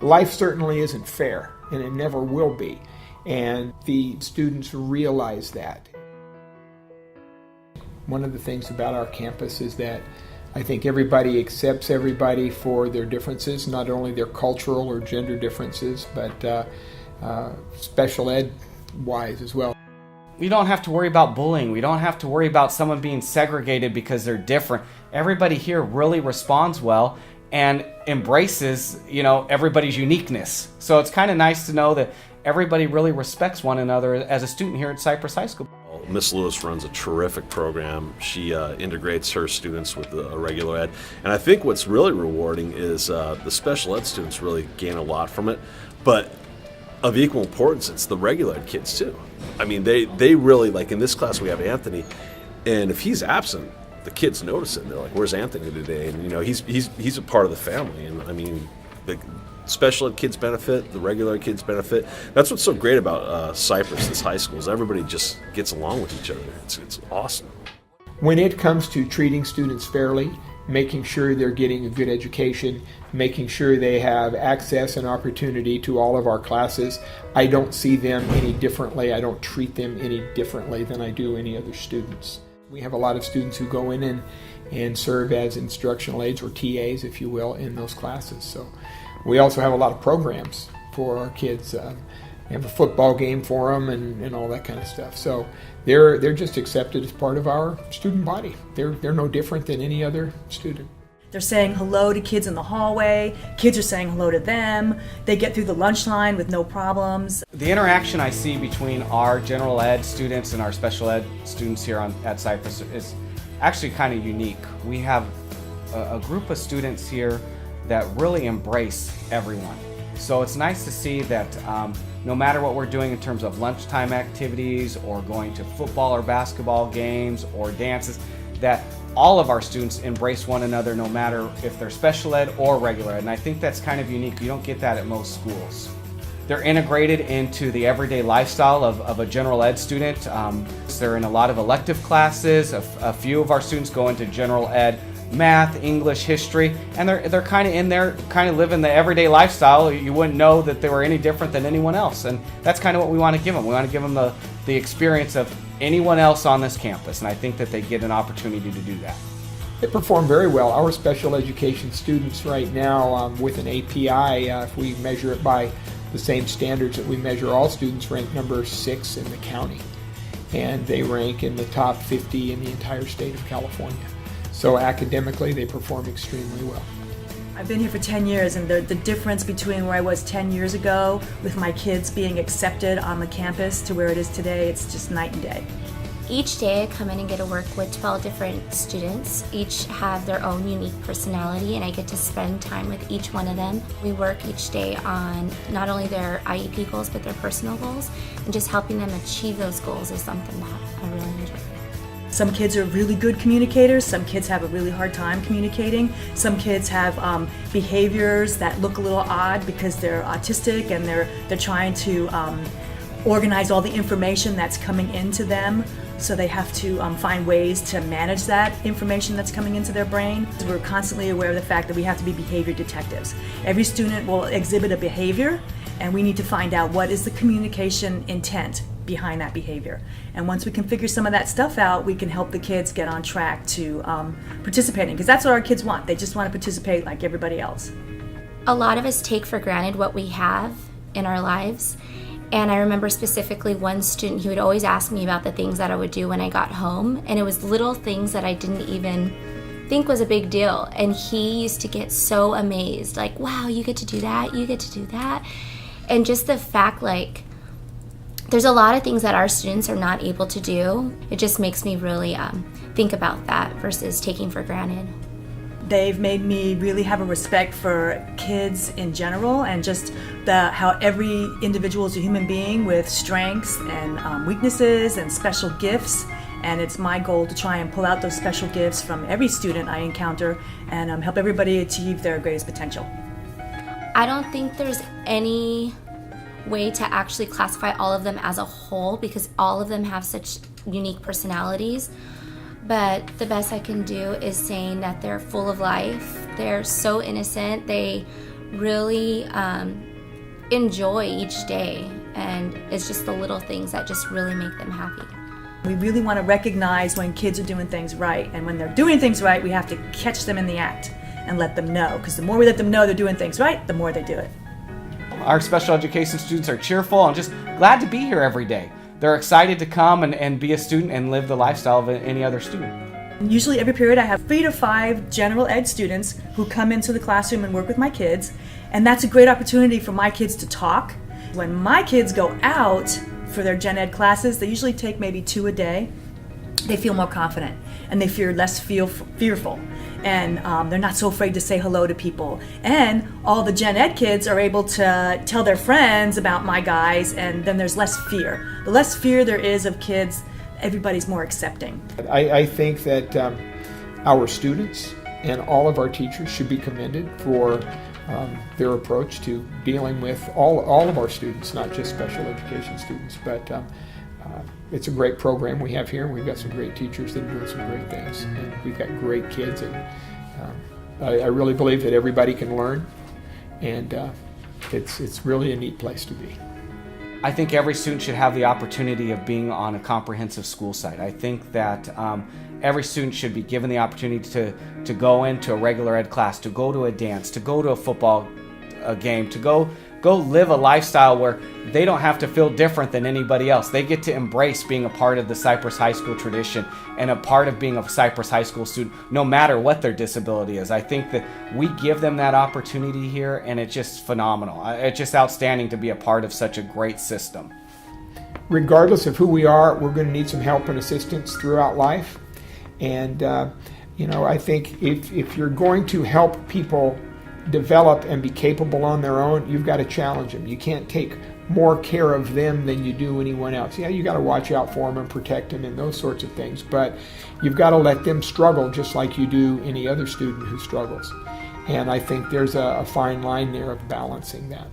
Life certainly isn't fair, and it never will be. And the students realize that. One of the things about our campus is that I think everybody accepts everybody for their differences, not only their cultural or gender differences, but special ed wise as well. We don't have to worry about bullying. We don't have to worry about someone being segregated because they're different. Everybody here really responds well and embraces, everybody's uniqueness. So it's kind of nice to know that everybody really respects one another as a student here at Cypress High School. Miss Lewis runs a terrific program. She integrates her students with the regular ed. And I think what's really rewarding is the special ed students really gain a lot from it. But of equal importance, it's the regular ed kids too. I mean, they really, like in this class we have Anthony, and if he's absent, the kids notice it. And they're like, "Where's Anthony today?" And he's a part of the family. And I mean, the special ed kids benefit, the regular ed kids benefit. That's what's so great about Cypress, this high school, is everybody just gets along with each other. It's awesome. When it comes to treating students fairly, making sure they're getting a good education, making sure they have access and opportunity to all of our classes, I don't see them any differently. I don't treat them any differently than I do any other students. We have a lot of students who go in and serve as instructional aides, or TAs, if you will, in those classes. So we also have a lot of programs for our kids. We have a football game for them and all that kind of stuff. So they're just accepted as part of our student body. They're no different than any other student. They're saying hello to kids in the hallway. Kids are saying hello to them. They get through the lunch line with no problems. The interaction I see between our general ed students and our special ed students here at Cypress is actually kind of unique. We have a group of students here that really embrace everyone. So it's nice to see that no matter what we're doing in terms of lunchtime activities or going to football or basketball games or dances, that all of our students embrace one another no matter if they're special ed or regular ed. And I think that's kind of unique. You don't get that at most schools. They're integrated into the everyday lifestyle of a general ed student. They're in a lot of elective classes. A few of our students go into general ed math, English, history, and they're kind of in there, kind of living the everyday lifestyle. You wouldn't know that they were any different than anyone else, and that's kind of what we want to give them. We want to give them the experience of anyone else on this campus, and I think that they get an opportunity to do that. They perform very well. Our special education students right now, with an API, if we measure it by the same standards that we measure all students, rank number 6 in the county, and they rank in the top 50 in the entire state of California. So academically, they perform extremely well. I've been here for 10 years, and the difference between where I was 10 years ago with my kids being accepted on the campus to where it is today, it's just night and day. Each day I come in and get to work with 12 different students. Each have their own unique personality, and I get to spend time with each one of them. We work each day on not only their IEP goals, but their personal goals, and just helping them achieve those goals is something that I really enjoy. Some kids are really good communicators. Some kids have a really hard time communicating. Some kids have behaviors that look a little odd because they're autistic and they're trying to organize all the information that's coming into them. So they have to find ways to manage that information that's coming into their brain. We're constantly aware of the fact that we have to be behavior detectives. Every student will exhibit a behavior, and we need to find out what is the communication intent behind that behavior. And once we can figure some of that stuff out, we can help the kids get on track to participating, because that's what our kids want. They just want to participate like everybody else. A lot of us take for granted what we have in our lives. And I remember specifically one student who would always ask me about the things that I would do when I got home. And it was little things that I didn't even think was a big deal. And he used to get so amazed, like, wow, you get to do that, you get to do that. And just the fact, like, there's a lot of things that our students are not able to do. It just makes me really think about that versus taking for granted. They've made me really have a respect for kids in general, and just how every individual is a human being with strengths and weaknesses and special gifts. And it's my goal to try and pull out those special gifts from every student I encounter and help everybody achieve their greatest potential. I don't think there's any way to actually classify all of them as a whole, because all of them have such unique personalities. But the best I can do is saying that they're full of life. They're so innocent. They really enjoy each day. And it's just the little things that just really make them happy. We really want to recognize when kids are doing things right, and when they're doing things right, we have to catch them in the act and let them know, because the more we let them know they're doing things right, the more they do it. Our special education students are cheerful and just glad to be here every day. They're excited to come and be a student and live the lifestyle of any other student. Usually every period I have 3 to 5 general ed students who come into the classroom and work with my kids, and that's a great opportunity for my kids to talk. When my kids go out for their gen ed classes, they usually take maybe 2 a day. They feel more confident and they feel less fearful, and they're not so afraid to say hello to people. And all the gen ed kids are able to tell their friends about my guys, and then there's less fear. The less fear there is of kids, everybody's more accepting. I think that our students and all of our teachers should be commended for their approach to dealing with all of our students, not just special education students. But it's a great program we have here. We've got some great teachers that are doing some great things, and we've got great kids. And I really believe that everybody can learn, and it's really a neat place to be. I think every student should have the opportunity of being on a comprehensive school site. I think that every student should be given the opportunity to go into a regular ed class, to go to a dance, to go to a football game, to go live a lifestyle where they don't have to feel different than anybody else. They get to embrace being a part of the Cypress High School tradition and a part of being a Cypress High School student, no matter what their disability is. I think that we give them that opportunity here, and it's just phenomenal. It's just outstanding to be a part of such a great system. Regardless of who we are, we're going to need some help and assistance throughout life. And I think if you're going to help people develop and be capable on their own, you've got to challenge them. You can't take more care of them than you do anyone else. Yeah, you got to watch out for them and protect them and those sorts of things, but you've got to let them struggle just like you do any other student who struggles. And I think there's a fine line there of balancing that.